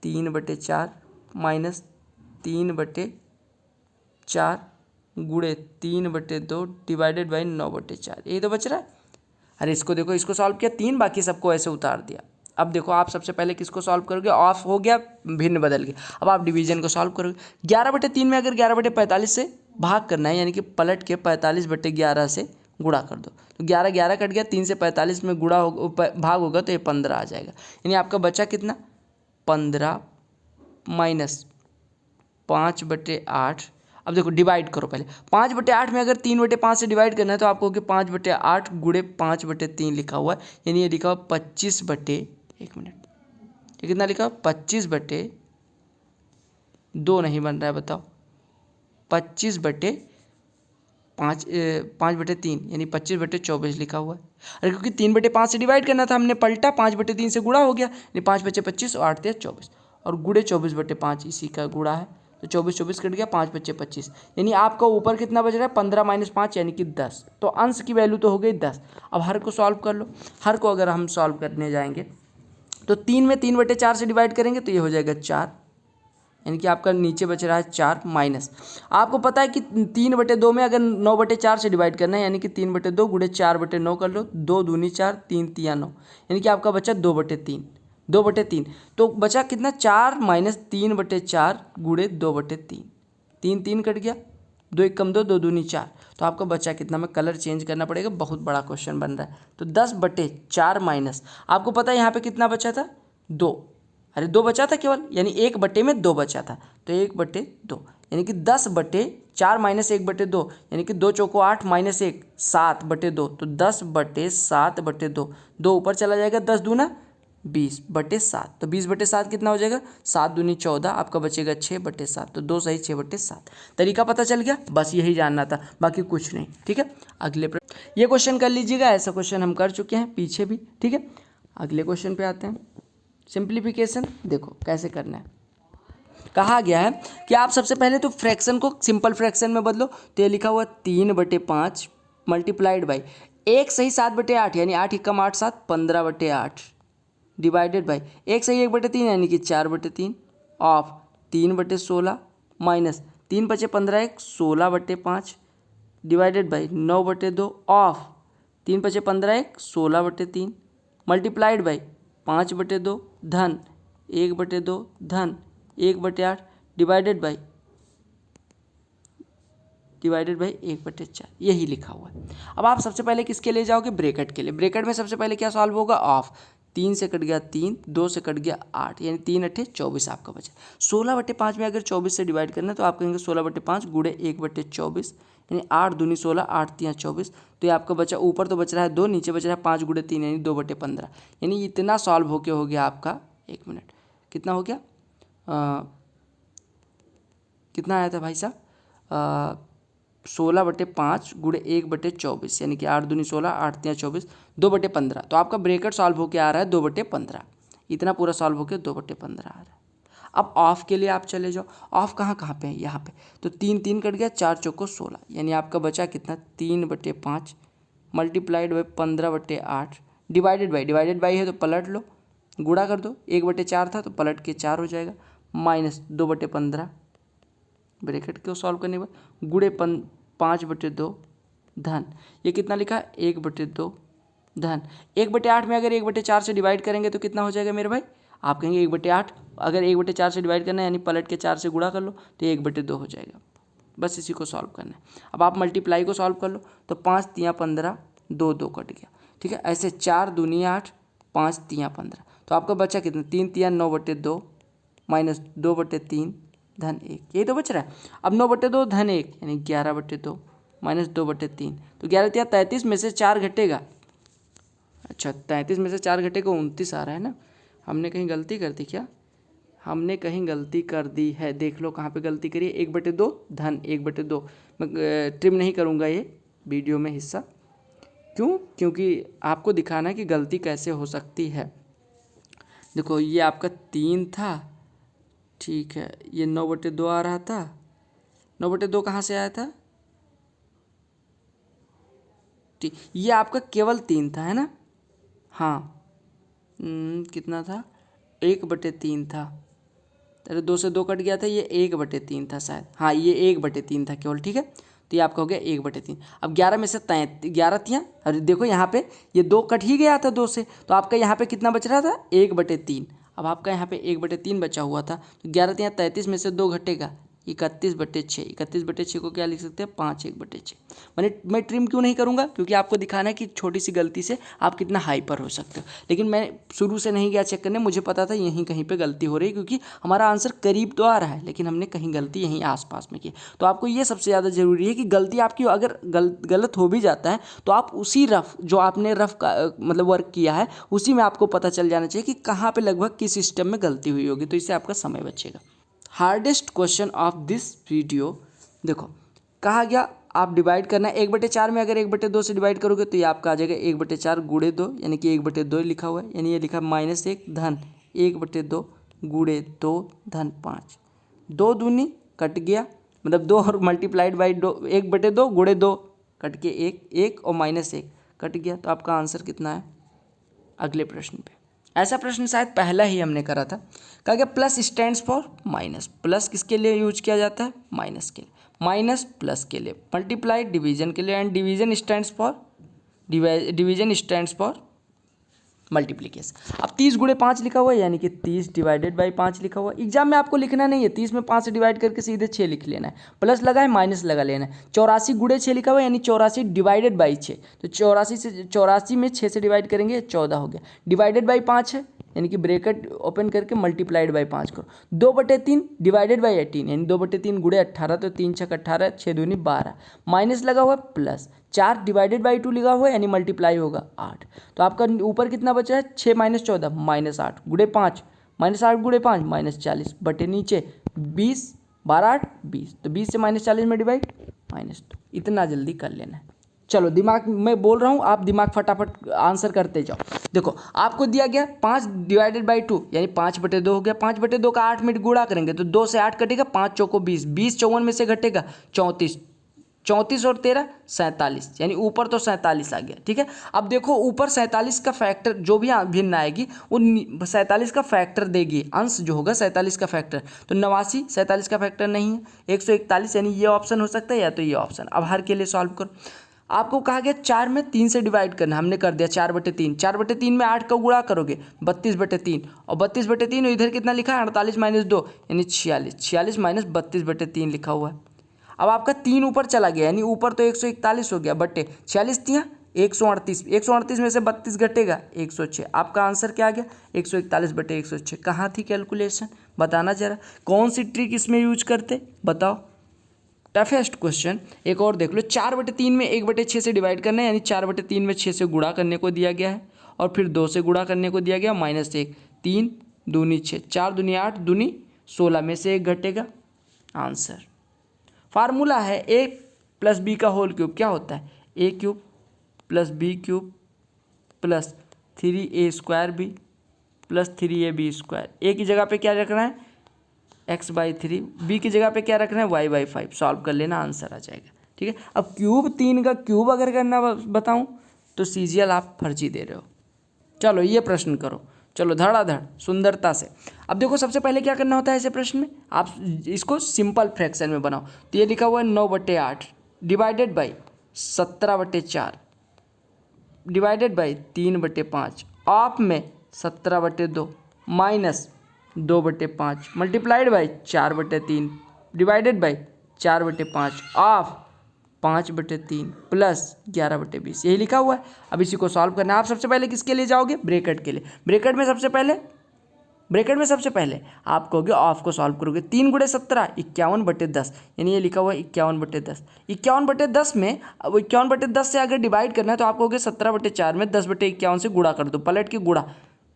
3/4 माइनस 3/4 गुणे 3/2 डिवाइडेड बाई 9/4, यही तो बच रहा है। अरे इसको देखो, इसको सॉल्व किया 3, बाकी सबको ऐसे उतार दिया। अब देखो आप सबसे पहले किसको सॉल्व करोगे, ऑफ हो गया, भिन्न बदल गया। अब आप डिवीजन को सॉल्व करोगे, 11/3 में अगर 11/45 से भाग करना है, यानी कि पलट के 45/11 से गुणा कर दो, तो 11 11 कट गया, 3 से 45 में गुणा हो भाग होगा तो ये 15 आ जाएगा। यानी आपका बचा कितना 15 माइनस 5/8। अब देखो डिवाइड करो पहले, 5/8 में अगर 3/5 से डिवाइड करना है तो आपको 5/8 गुणे 5/3 लिखा हुआ है, यानी ये लिखा हुआ 25/1 मिनट, ये कितना लिखा हुआ 25/2 नहीं बन रहा है, बताओ 25/5 5/3 यानी 25/24 लिखा हुआ है। अरे क्योंकि 3/5 से डिवाइड करना था, हमने पलटा 5/3 से गुणा हो गया, यानी 5 बचे 25 और 8 24 और गुणे 24/5 इसी का गुणा है, तो 24 24 कट गया, 5 बचे 25, यानी आपका ऊपर कितना बच रहा है 15 माइनस 5 यानी कि 10। तो अंश की वैल्यू तो हो गई 10। अब हर को सॉल्व कर लो। हर को अगर हम सॉल्व करने जाएंगे तो 3 में 3/4 से डिवाइड करेंगे तो ये हो जाएगा 4, यानी कि आपका नीचे बच रहा है 4 माइनस, आपको पता है कि 3/2 में अगर 9/4 से डिवाइड करना है, यानी कि 3/2 गुणे 4/9 कर लो, 2 दूनी 4 3 तियाँ 9, यानी कि आपका बचा 2/3 2/3। तो बचा कितना, 4 माइनस 3/4 गुणे 2/3। 3 3 कट गया, 2 1 कम 2, 2 दूनी 4। तो आपका बचा कितना, में कलर चेंज करना पड़ेगा, बहुत बड़ा क्वेश्चन बन रहा है। तो 10/4 माइनस, आपको पता है यहाँ पे कितना बचा था, 2। अरे 2 बचा था केवल, यानी 1/2 बचा था। तो 1/2 यानी कि 10/4 माइनस 1/2, यानी कि 2 चौको 8 माइनस 1 7/2। तो 10/7/2, 2 ऊपर चला जाएगा, 10 दूना 20/7। तो 20/7 कितना हो जाएगा, 7 दूनी 14, आपका बचेगा 6/7। तो 2 सही 6/7। तरीका पता चल गया, बस यही जानना था, बाकी कुछ नहीं। ठीक है, अगले ये क्वेश्चन कर लीजिएगा, ऐसा क्वेश्चन हम कर चुके हैं पीछे भी। ठीक है, अगले क्वेश्चन पे आते हैं। सिंप्लीफिकेशन देखो कैसे करना है। कहा गया है कि आप सबसे पहले तो फ्रैक्शन को सिंपल फ्रैक्शन में बदलो। तो ये लिखा हुआ 3/5 मल्टीप्लाइड बाई 1 सही 7/8, यानी 8 एकम 8 7 15/8 डिवाइडेड बाई 1 सही 1/3, यानी कि 4/3 ऑफ 3/16 माइनस 3 बचे 15 1 16/5 डिवाइडेड बाई 9/2 ऑफ 3 बचे 15 1 16/3 मल्टीप्लाइड बाई 5/2 धन 1/2 धन 1/8 डिवाइडेड बाई 1/4, यही लिखा हुआ है। अब आप सबसे पहले किसके लिए जाओगे, ब्रैकेट के लिए। ब्रैकेट में सबसे पहले क्या सॉल्व होगा, ऑफ 3 से कट गया 3, 2 से कट गया 8, यानी 3 8 24 आपका बचा। 16/5 में अगर 24 से डिवाइड करना है तो आप कहेंगे 16/5 गुणे 1/24, यानी 8 दूनी 16, 8 3 24। तो ये आपका बचा, ऊपर तो बच रहा है 2, नीचे बच रहा है 5 गुणे 3, यानी 2/15। यानी इतना सॉल्व होके हो गया आपका, 1 मिनट, कितना हो गया, कितना आया था भाई साहब, 16/5 गुणे 1/24, यानी कि 8 दूनी 16, 8 3 24, 2/15। तो आपका ब्रैकेट सॉल्व होके आ रहा है 2/15। इतना पूरा सॉल्व होके 2/15 आ रहा है। अब ऑफ के लिए आप चले जाओ, ऑफ कहाँ कहाँ पे है, यहाँ पे। तो 3 3 कट गया, 4 चौको 16, यानी आपका बचा कितना, 3/5 मल्टीप्लाइड बाई 15/8 डिवाइडेड बाई है तो पलट लो, गुणा कर दो, 1/4 था तो पलट के 4 हो जाएगा, माइनस 2/15 ब्रैकेट को सॉल्व करने के बाद गुणे 5/2 धन, ये कितना लिखा, 1/2 धन 1/8 में अगर 1/4 से डिवाइड करेंगे तो कितना हो जाएगा मेरे भाई, आप कहेंगे 1/8, अगर 1/4 से डिवाइड करना है यानी पलट के 4 से गुणा कर लो तो 1/2 हो जाएगा। बस इसी को सॉल्व करना है। अब आप मल्टीप्लाई को सॉल्व कर लो, तो 5 3 15, 2 2 कट गया। ठीक है, ऐसे 4 दूनी 8, 5 3 15। तो आपका बचा कितना, 3 3 9/2 माइनस 2/3 धन 1, यही तो बच रहा है। अब 9/2 धन 1, यानी 11/2 माइनस 2/3। तो 11 3 33 में से 4 घटेगा, अच्छा 33 में से 4 घटेगा 29 आ रहा है ना। हमने कहीं गलती कर दी क्या, हमने कहीं गलती कर दी है, देख लो कहाँ पे गलती करी है। 1/2 धन 1/2, मैं ट्रिम नहीं करूँगा ये वीडियो में हिस्सा, क्यों, क्योंकि आपको दिखाना है कि गलती कैसे हो सकती है। देखो ये आपका 3 था, ठीक है, ये 9/2 आ रहा था, 9/2 कहाँ से आया था, ठीक, ये आपका केवल 3 था, है ना, हाँ, कितना था, 1/3 था। अरे 2 से 2 कट गया था, ये 1/3 था शायद, हाँ ये 1/3 था केवल। ठीक है, तो ये आपका हो गया 1/3। अब 11 में से 11 तियाँ, अरे देखो यहाँ पे ये 2 कट ही गया था 2 से, तो आपका यहाँ पे कितना बच रहा था, 1/3। अब आपका यहाँ पे 1/3 बचा हुआ था, तो 11 तियाँ 33 में से 2 घटेगा, 31/6। 31/6 को क्या लिख सकते हैं, 5 1/6। मैं ट्रिम क्यों नहीं करूँगा, क्योंकि आपको दिखाना है कि छोटी सी गलती से आप कितना हाइपर हो सकते हो। लेकिन मैं शुरू से नहीं गया चेक करने, मुझे पता था यहीं कहीं पे गलती हो रही है, क्योंकि हमारा आंसर करीब तो आ रहा है लेकिन हमने कहीं गलती यहीं आसपास में की। तो आपको ये सबसे ज़्यादा ज़रूरी है कि गलती आपकी अगर गलत हो भी जाता है तो आप उसी रफ जो आपने रफ का मतलब वर्क किया है उसी में आपको पता चल जाना चाहिए कि कहाँ पर लगभग किस सिस्टम में गलती हुई होगी, तो इससे आपका समय बचेगा। Hardest question of this video, देखो कहा गया आप डिवाइड करना है 1/4 में, अगर 1/2 से डिवाइड करोगे तो ये आपका आ जाएगा 1/4 गुणे 2, यानी कि 1/2 लिखा हुआ है, यानी ये लिखा -1 धन 1/2 गुणे 2 धन 5, 2 दूनी कट गया, मतलब 2 और मल्टीप्लाइड बाई 2, 1/2 गुणे 2 कट के 1 1 और -1 कट गया। तो आपका आंसर कितना है अगले प्रश्न पे। ऐसा प्रश्न शायद पहला ही हमने करा था। कहा गया plus stands for minus, plus किसके लिए यूज किया जाता है, माइनस के लिए, माइनस प्लस के लिए, मल्टीप्लाई डिवीजन के लिए, and division stands for multiplication. अब 30 गुणे 5 लिखा हुआ है यानी कि 30 डिवाइडेड बाई 5 लिखा हुआ है। एग्जाम में आपको लिखना नहीं है, 30 में 5 से डिवाइड करके सीधे 6 लिख लेना है, प्लस लगा है माइनस लगा लेना है। 84 गुणे 6 लिखा हुआ है यानी 84 डिवाइडेड बाई 6, तो 84 में 6 से डिवाइड करेंगे 14 हो गया। डिवाइडेड बाई 5 है यानी कि ब्रैकेट ओपन करके मल्टीप्लाइड बाई 5 करो। 2/3 डिवाइडेड बाई 18 यानी 2/3 गुणे 18, तो 3 छक 18, 6 दूनी 12, माइनस लगा हुआ प्लस। 4 डिवाइडेड बाई 2 लिखा हुआ है यानी मल्टीप्लाई होगा 8, तो आपका ऊपर कितना बचा है 6 - 14 -8 गुणे 5, -8 गुणे 5 -40 बटे नीचे 20, 12 8 20, तो 20 से -40 में डिवाइड -2। इतना जल्दी कर लेना है। चलो दिमाग मैं बोल रहा हूँ, आप दिमाग फटाफट आंसर करते जाओ। देखो आपको दिया गया 5 डिवाइडेड बाई 2 यानी 5/2 हो गया। 5/2 का 8 में गुणा करेंगे तो 2 से 8 कटेगा, 5 चौको 20, 20 54 में से घटेगा 34, 34 और 13 47 यानी ऊपर तो 47 आ गया। ठीक है, अब देखो ऊपर 47 का फैक्टर जो भी भिन्न आएगी वो 47 का फैक्टर देगी, अंश जो होगा 47 का फैक्टर, तो 89 47 का फैक्टर नहीं है, 141 यानी ये ऑप्शन हो सकता है या तो ये ऑप्शन। अब हर के लिए सॉल्व करो। आपको कहा गया 4 में 3 से डिवाइड करना, हमने कर दिया 4/3। 4/3 में 8 का गुणा करोगे 32/3, और 32/3 इधर कितना लिखा है 48 - 2 यानी 46, 46 - 32/3 लिखा हुआ है। अब आपका 3 ऊपर चला गया यानी ऊपर तो 141 हो गया बटे 46 तियाँ 138, 138 में से 32 घटेगा 106। आपका आंसर क्या आ गया 141/106। कहाँ थी कैलकुलेशन, बताना जरा, कौन सी ट्रिक इसमें यूज करते बताओ। टफेस्ट क्वेश्चन एक और देख लो। 4/3 में 1/6 से डिवाइड करना है यानी 4/3 में 6 से गुणा करने को दिया गया है और फिर 2 से गुणा करने को दिया गया -1, 3 दूनी 6, 4 दूनी 8 दूनी 16 में से 1 घटेगा आंसर। फार्मूला है a + b का होल क्यूब, क्या होता है a³ + b³ + 3a² + 3ab²। a की जगह पे क्या रखना है x/3, b की जगह पे क्या रखना है y/5। सॉल्व कर लेना आंसर आ जाएगा। ठीक है, अब क्यूब 3 का क्यूब अगर करना बताऊं तो सीजीएल आप फर्जी दे रहे हो। चलो ये प्रश्न करो, चलो धड़ाधड़ सुंदरता से। अब देखो सबसे पहले क्या करना होता है ऐसे प्रश्न में, आप इसको सिंपल फ्रैक्शन में बनाओ। तो ये लिखा हुआ है 9/8 divided by 17/4 divided by 3/5 of में 17/2 minus 2/5 multiplied by 4/3 divided by 4/5 of 5/3 plus 11/20, यही लिखा हुआ है। अब इसी को सॉल्व करना है। आप सबसे पहले किसके लिए जाओगे ब्रैकेट के लिए। ब्रैकेट में सबसे पहले आप कहोगे ऑफ को सॉल्व करोगे। 3 × 17 51/10 यानी ये लिखा हुआ है 51/10। 51/10 में अब 51/10 से अगर डिवाइड करना है तो आप कहोगे 17/4 में 10/51 से गुणा कर दो, पलट के गुणा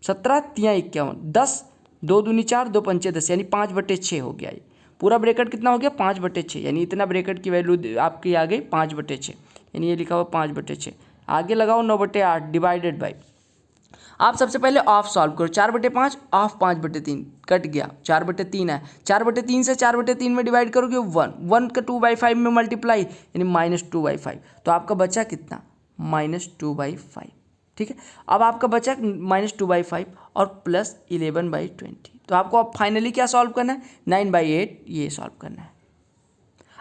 17 तियाँ 51, 10 2 दूनी 4 2 पंचे 10 यानी 5/6 हो गया। ये पूरा ब्रैकेट कितना हो गया 5/6 यानी इतना ब्रैकेट की वैल्यू आपकी आ गई 5/6 यानी ये लिखा हुआ 5/6। आगे लगाओ 9/8 डिवाइडेड बाई, आप सबसे पहले ऑफ सॉल्व करो। 4/5 ऑफ 5/3 कट गया, 4/3 है। 4/3 से 4/3 में डिवाइड करोगे 1 का 2/5 में मल्टीप्लाई यानी -2/5, तो आपका बचा कितना -2/5। ठीक है, अब आपका बचा -2/5 और प्लस 11/20, तो आपको अब फाइनली क्या सॉल्व करना है 9/8 ये सॉल्व करना है।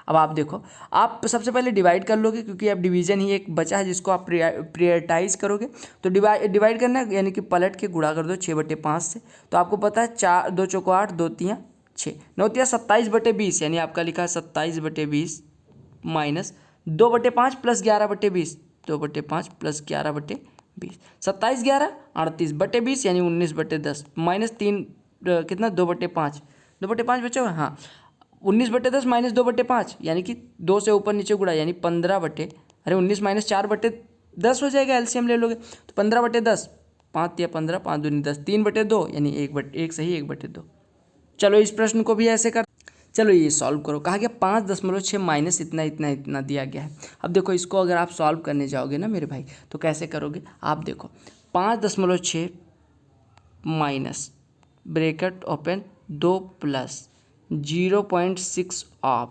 अब आप देखो, आप सबसे पहले डिवाइड कर लोगे क्योंकि अब डिवीजन ही एक बचा है जिसको आप प्रायोरिटाइज करोगे। तो डिवाइड करना है यानी कि पलट के गुणा कर दो 6/5 से, तो आपको पता है 4 2 चौको 8 2 तियाँ 6 9 तियाँ 27/20 यानी आपका लिखा है 27/20 माइनस 2/5 प्लस 11/20, 2/5 प्लस 11/20, 27 11 38/20 यानी 19/10 माइनस 3 कितना 2/5, 2/5 बचा हुआ हाँ 19/10 माइनस 2/5 यानी कि 2 से ऊपर नीचे गुणा यानी 19 माइनस 4/10 हो जाएगा। एलसीएम ले लोगे तो 15/10, 5 या 15 5 दूनी 10, 3/2 यानी 1 सही 1/2। चलो इस प्रश्न को भी ऐसे कर, चलो ये सॉल्व करो। कहा गया 5.6 माइनस इतना दिया गया है। अब देखो इसको अगर आप सॉल्व करने जाओगे ना मेरे भाई तो कैसे करोगे, आप देखो 5.6 minus bracket open 2 plus 0.6 of.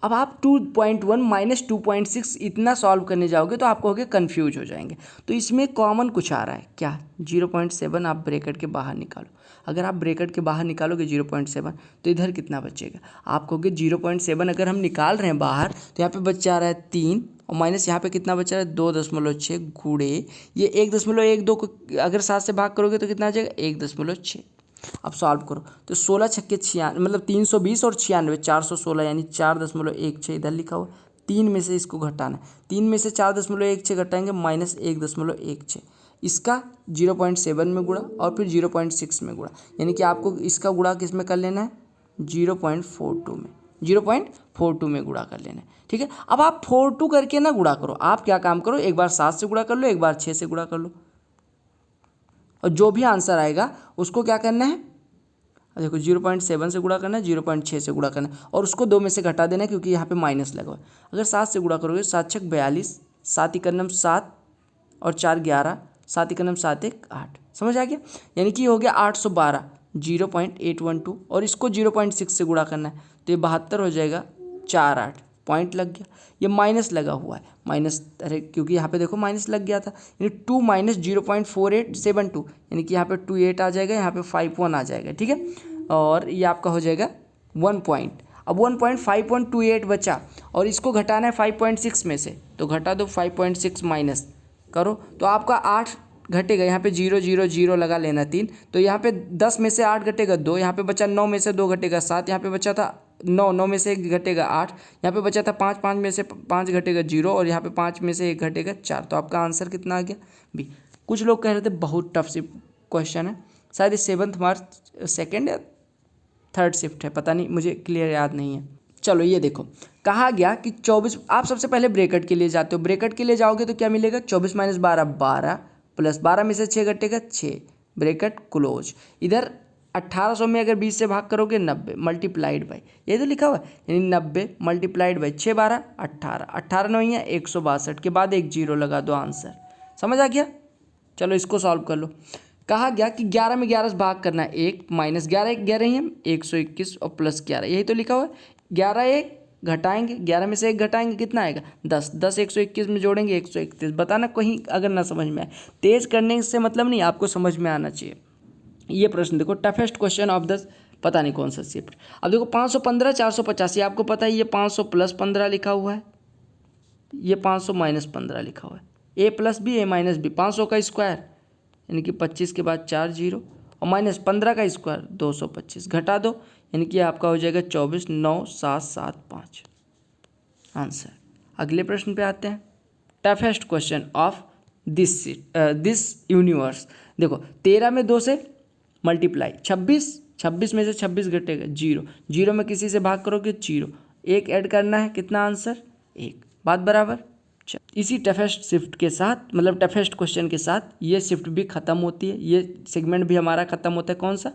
अब आप 2.1 माइनस 2.6 इतना सॉल्व करने जाओगे तो आप कहोगे कन्फ्यूज हो जाएंगे। तो इसमें कॉमन कुछ आ रहा है क्या 0.7 आप ब्रैकेट के बाहर निकालो। अगर आप ब्रैकेट के बाहर निकालोगे 0.7 तो इधर कितना बचेगा, आप कहोगे 0.7 अगर हम निकाल रहे हैं बाहर तो यहाँ पे बच जा रहा है 3 और माइनस यहाँ पे कितना बचा है 2.6 गुणे ये 1.12 को अगर 7 से भाग करोगे तो कितना आ जाएगा 1.6। अब सॉल्व करो तो 16 छक्के 96 मतलब 320 और 96 416 यानी 4.16 इधर लिखा हुआ। 3 में से इसको घटाना, 3 में से 4.16 घटाएंगे -1.16, इसका 0.7 में गुणा और फिर 0.6 में गुणा, यानी कि आपको इसका गुणा किस में कर लेना है 0.42 में गुणा कर लेना है। ठीक है, अब आप 42 करके ना गुणा करो, आप क्या काम करो एक बार 7 से गुणा कर लो, एक बार 6 से गुणा कर लो, और जो भी आंसर आएगा उसको क्या करना है, देखो 0.7 से गुणा करना है, 0.6 से गुणा करना है और उसको 2 में से घटा देना है क्योंकि यहाँ पे माइनस लगा हुआ है। अगर 7 से गुणा करोगे 7 छक 42, 7 इकन्नम 7 और 4 11, 7 इकन्नम 7 1 8, समझ आ गया, यानी कि हो गया 812 0.812 और इसको 0.6 से गुणा करना है तो ये 72 हो जाएगा 48, पॉइंट लग गया। ये माइनस लगा हुआ है, माइनस अरे क्योंकि यहाँ पे देखो माइनस लग गया था, यानी 2 माइनस 0.4872 यानी कि यहाँ पे 28 आ जाएगा, यहाँ पे 51 आ जाएगा। ठीक है, और ये आपका हो जाएगा 1 पॉइंट। अब 1.528 बचा और इसको घटाना है 5.6 में से, तो घटा दो 5.6 माइनस करो तो आपका 8 घटेगा, यहाँ पे 0 0 0 लगा लेना 3, तो यहाँ पे 10 में से 8 घटेगा 2, यहाँ पे बचा 9 में से 2 घटेगा 7, यहाँ पे बचा था 9, 9 में से 1 घटेगा 8, यहाँ पे बचा था 5, 5 में से 5 घटेगा 0 और यहाँ पे 5 में से 1 घटेगा 4, तो आपका आंसर कितना आ गया बी। कुछ लोग कह रहे थे बहुत टफ सी क्वेश्चन है, शायद 7 मार्च सेकेंड या थर्ड शिफ्ट है, पता नहीं, मुझे क्लियर याद नहीं है। चलो ये देखो कहा गया कि 24, आप सबसे पहले ब्रैकेट के लिए जाते हो, ब्रैकेट के लिए जाओगे तो क्या मिलेगा 24 माइनस 12 12 प्लस 12 में से 6 घटेगा 6, ब्रैकेट क्लोज। इधर 1800 में अगर 20 से भाग करोगे 90 मल्टीप्लाइड बाई, ये तो लिखा हुआ है, यानी 90 मल्टीप्लाइड बाई 6 12 18, 18 9 है 162 के बाद एक 0 लगा दो, आंसर समझ आ गया। चलो इसको सॉल्व कर लो। कहा गया कि 11 में 11 से भाग करना है 1 माइनस 11 11 ही है 121 और प्लस 11, यही तो लिखा हुआ है। 11 1 घटाएंगे, 11 में से 1 घटाएंगे कितना आएगा 10, 10 121 में जोड़ेंगे 131। बताना कहीं अगर ना समझ में आए, तेज करने से मतलब नहीं, आपको समझ में आना चाहिए। ये प्रश्न देखो टफेस्ट क्वेश्चन ऑफ द पता नहीं कौन सा शिफ्ट। अब देखो 515 485, आपको पता है ये 500 प्लस 15 लिखा हुआ है, ये 500 माइनस 15 लिखा हुआ है, ए प्लस बी ए माइनस बी, 500 का स्क्वायर यानी कि 25 के बाद 4 0 और माइनस 15 का स्क्वायर 225, घटा दो यानी कि आपका हो जाएगा 24 9 7 7 5, आंसर। अगले प्रश्न पे आते हैं, toughest question of this universe. देखो 13 में 2 से मल्टीप्लाई 26 में से 26 घटेगा 0, 0 में किसी से भाग करोगे 0, 1 ऐड करना है कितना आंसर 1, बात बराबर। इसी टफेस्ट शिफ्ट के साथ मतलब टफेस्ट क्वेश्चन के साथ ये शिफ्ट भी ख़त्म होती है, ये सेगमेंट भी हमारा ख़त्म होता है, कौन सा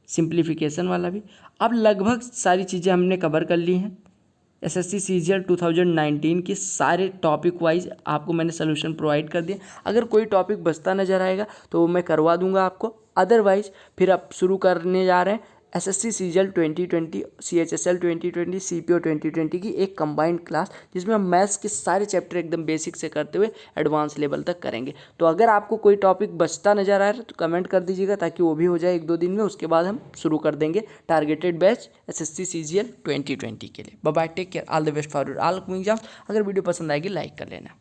सिंप्लीफिकेशन वाला भी। अब लगभग सारी चीज़ें हमने कवर कर ली हैं। एसएससी सीजीएल 2019 के सारे टॉपिक वाइज आपको मैंने सोल्यूशन प्रोवाइड कर दिया। अगर कोई टॉपिक बचता नज़र आएगा तो मैं करवा दूंगा आपको, अदरवाइज फिर आप शुरू करने जा रहे हैं एसएससी सीजीएल 2020, सीएचएसएल 2020, सीपीओ 2020 की एक कंबाइंड क्लास, जिसमें हम मैथ्स के सारे चैप्टर एकदम बेसिक से करते हुए एडवांस लेवल तक करेंगे। तो अगर आपको कोई टॉपिक बचता नज़र आ रहा है तो कमेंट कर दीजिएगा ताकि वो भी हो जाए 1-2 दिन में, उसके बाद हम शुरू कर देंगे टारगेटेड बैच एसएससी सीजीएल 2020 के लिए। Bye bye, take care, all the best for your all exam. अगर वीडियो पसंद आएगी लाइक कर लेना।